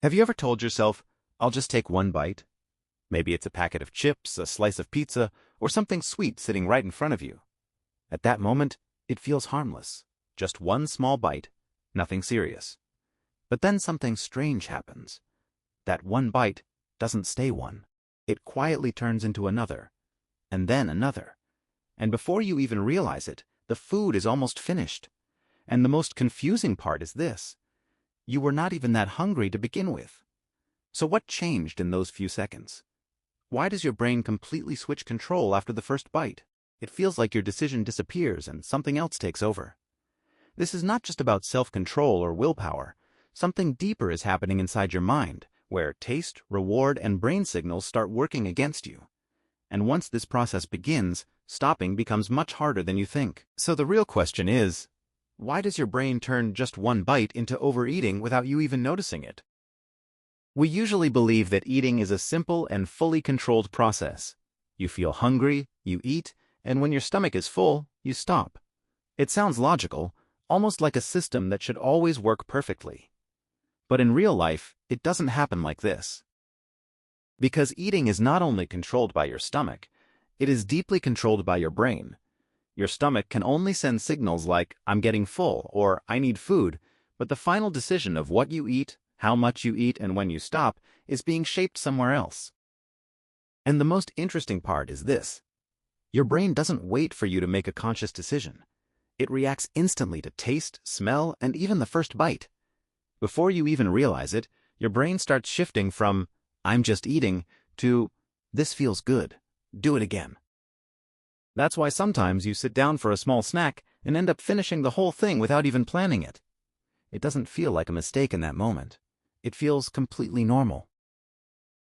Have you ever told yourself, I'll just take one bite? Maybe it's a packet of chips, a slice of pizza, or something sweet sitting right in front of you. At that moment, it feels harmless. Just one small bite, nothing serious. But then something strange happens. That one bite doesn't stay one. It quietly turns into another, and then another. And before you even realize it, the food is almost finished. And the most confusing part is this. You were not even that hungry to begin with. So what changed in those few seconds? Why does your brain completely switch control after the first bite? It feels like your decision disappears and something else takes over. This is not just about self-control or willpower. Something deeper is happening inside your mind, where taste, reward, and brain signals start working against you. And once this process begins, stopping becomes much harder than you think. So the real question is, why does your brain turn just one bite into overeating without you even noticing it? We usually believe that eating is a simple and fully controlled process. You feel hungry, you eat, and when your stomach is full, you stop. It sounds logical, almost like a system that should always work perfectly. But in real life, it doesn't happen like this. Because eating is not only controlled by your stomach, it is deeply controlled by your brain. Your stomach can only send signals like, I'm getting full, or I need food, but the final decision of what you eat, how much you eat, and when you stop is being shaped somewhere else. And the most interesting part is this. Your brain doesn't wait for you to make a conscious decision. It reacts instantly to taste, smell, and even the first bite. Before you even realize it, your brain starts shifting from, I'm just eating, to, this feels good, do it again. That's why sometimes you sit down for a small snack and end up finishing the whole thing without even planning it. It doesn't feel like a mistake in that moment. It feels completely normal.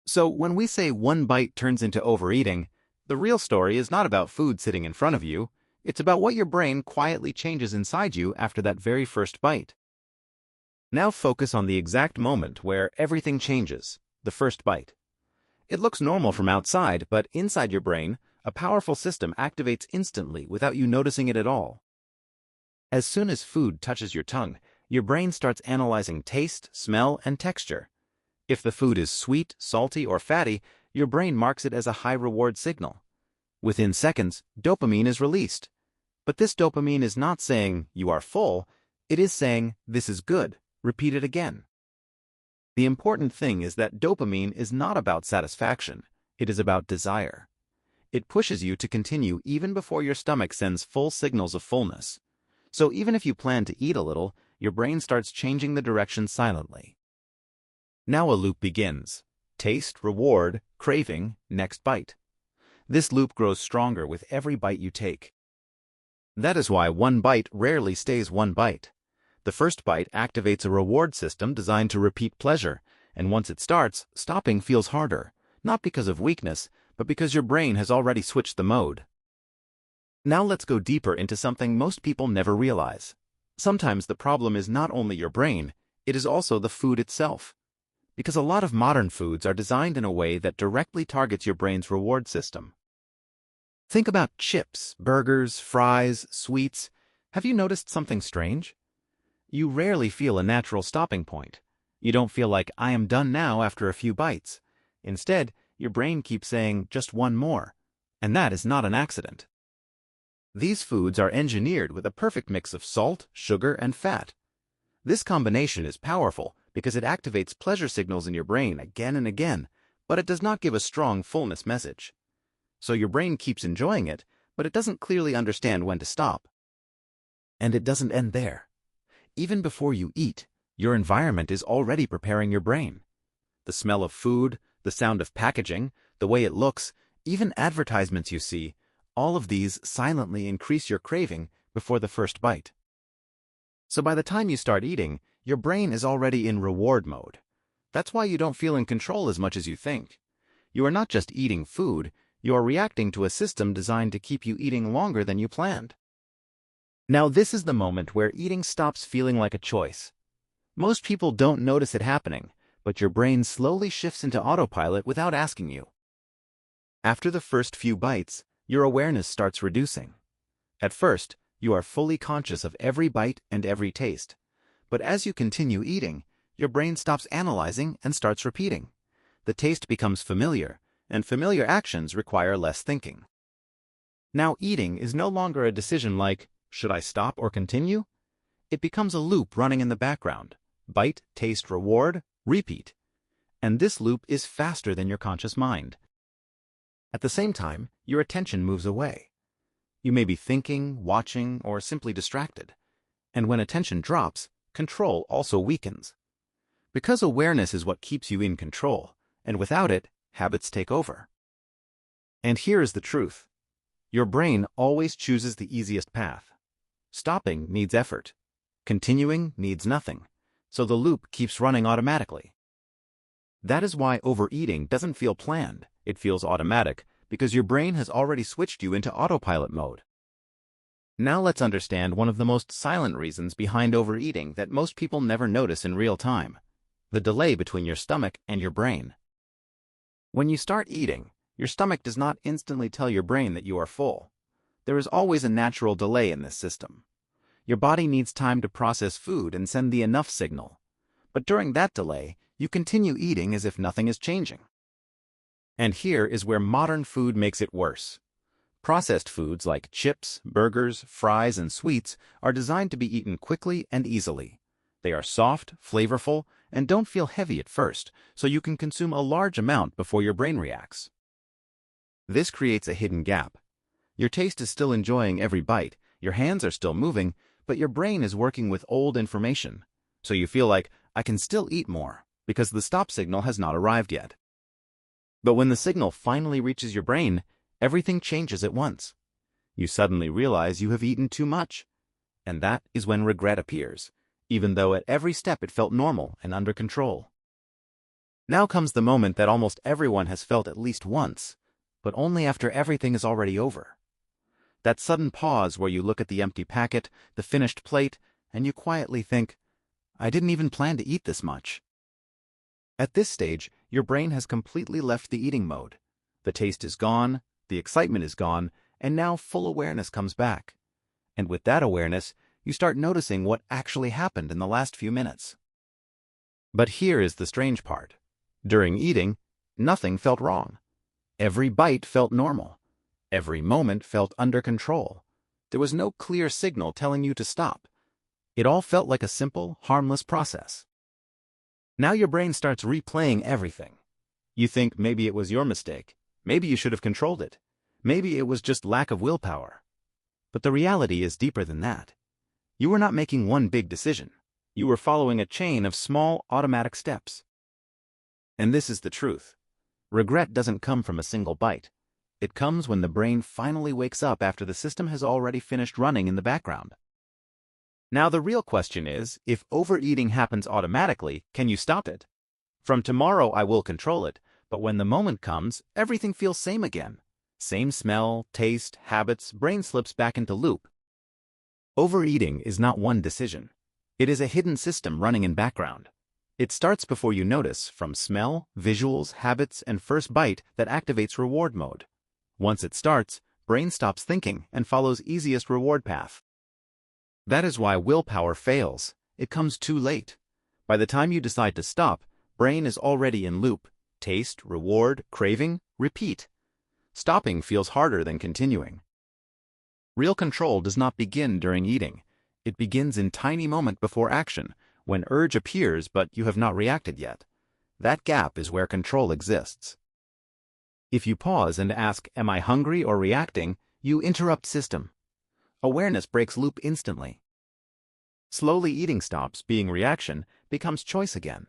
So when we say one bite turns into overeating, the real story is not about food sitting in front of you. It's about what your brain quietly changes inside you after that very first bite. Now focus on the exact moment where everything changes, the first bite. It looks normal from outside, but inside your brain, a powerful system activates instantly without you noticing it at all. As soon as food touches your tongue, your brain starts analyzing taste, smell, and texture. If the food is sweet, salty, or fatty, your brain marks it as a high-reward signal. Within seconds, dopamine is released. But this dopamine is not saying, you are full, it is saying, this is good, repeat it again. The important thing is that dopamine is not about satisfaction, it is about desire. It pushes you to continue even before your stomach sends full signals of fullness. So even if you plan to eat a little, your brain starts changing the direction silently. Now a loop begins. Taste, reward, craving, next bite. This loop grows stronger with every bite you take. That is why one bite rarely stays one bite. The first bite activates a reward system designed to repeat pleasure, and once it starts, stopping feels harder, not because of weakness, but because your brain has already switched the mode. Now let's go deeper into something most people never realize. Sometimes the problem is not only your brain, it is also the food itself. Because a lot of modern foods are designed in a way that directly targets your brain's reward system. Think about chips, burgers, fries, sweets. Have you noticed something strange? You rarely feel a natural stopping point. You don't feel like, I am done now after a few bites. Instead, your brain keeps saying, just one more. And that is not an accident. These foods are engineered with a perfect mix of salt, sugar, and fat. This combination is powerful because it activates pleasure signals in your brain again and again, but it does not give a strong fullness message. So your brain keeps enjoying it, but it doesn't clearly understand when to stop. And it doesn't end there. Even before you eat, your environment is already preparing your brain. The smell of food, the sound of packaging, the way it looks, even advertisements you see, all of these silently increase your craving before the first bite. So by the time you start eating, your brain is already in reward mode. That's why you don't feel in control as much as you think. You are not just eating food, you are reacting to a system designed to keep you eating longer than you planned. Now this is the moment where eating stops feeling like a choice. Most people don't notice it happening, but your brain slowly shifts into autopilot without asking you. After the first few bites, your awareness starts reducing. At first, you are fully conscious of every bite and every taste. But as you continue eating, your brain stops analyzing and starts repeating. The taste becomes familiar, and familiar actions require less thinking. Now eating is no longer a decision like, should I stop or continue? It becomes a loop running in the background. Bite, taste, reward, repeat. And this loop is faster than your conscious mind. At the same time, your attention moves away. You may be thinking, watching, or simply distracted. And when attention drops, control also weakens. Because awareness is what keeps you in control, and without it, habits take over. And here is the truth. Your brain always chooses the easiest path. Stopping needs effort. Continuing needs nothing. So the loop keeps running automatically. That is why overeating doesn't feel planned. It feels automatic because your brain has already switched you into autopilot mode. Now let's understand one of the most silent reasons behind overeating that most people never notice in real time: the delay between your stomach and your brain. When you start eating, your stomach does not instantly tell your brain that you are full. There is always a natural delay in this system. Your body needs time to process food and send the enough signal. But during that delay, you continue eating as if nothing is changing. And here is where modern food makes it worse. Processed foods like chips, burgers, fries, and sweets are designed to be eaten quickly and easily. They are soft, flavorful, and don't feel heavy at first, so you can consume a large amount before your brain reacts. This creates a hidden gap. Your taste is still enjoying every bite, your hands are still moving, but your brain is working with old information. So you feel like, I can still eat more, because the stop signal has not arrived yet. But when the signal finally reaches your brain, everything changes at once. You suddenly realize you have eaten too much. And that is when regret appears, even though at every step it felt normal and under control. Now comes the moment that almost everyone has felt at least once, but only after everything is already over. That sudden pause where you look at the empty packet, the finished plate, and you quietly think, I didn't even plan to eat this much. At this stage, your brain has completely left the eating mode. The taste is gone, the excitement is gone, and now full awareness comes back. And with that awareness, you start noticing what actually happened in the last few minutes. But here is the strange part. During eating, nothing felt wrong. Every bite felt normal. Every moment felt under control. There was no clear signal telling you to stop. It all felt like a simple, harmless process. Now your brain starts replaying everything. You think maybe it was your mistake. Maybe you should have controlled it. Maybe it was just lack of willpower. But the reality is deeper than that. You were not making one big decision. You were following a chain of small, automatic steps. And this is the truth. Regret doesn't come from a single bite. It comes when the brain finally wakes up after the system has already finished running in the background. Now the real question is, if overeating happens automatically, can you stop it? From tomorrow I will control it, but when the moment comes, everything feels same again. Same smell, taste, habits, brain slips back into loop. Overeating is not one decision. It is a hidden system running in background. It starts before you notice, from smell, visuals, habits, and first bite that activates reward mode. Once it starts, brain stops thinking and follows easiest reward path. That is why willpower fails. It comes too late. By the time you decide to stop, brain is already in loop. Taste, reward, craving, repeat. Stopping feels harder than continuing. Real control does not begin during eating. It begins in tiny moment before action, when urge appears but you have not reacted yet. That gap is where control exists. If you pause and ask, am I hungry or reacting, you interrupt system. Awareness breaks loop instantly. Slowly eating stops being reaction, becomes choice again.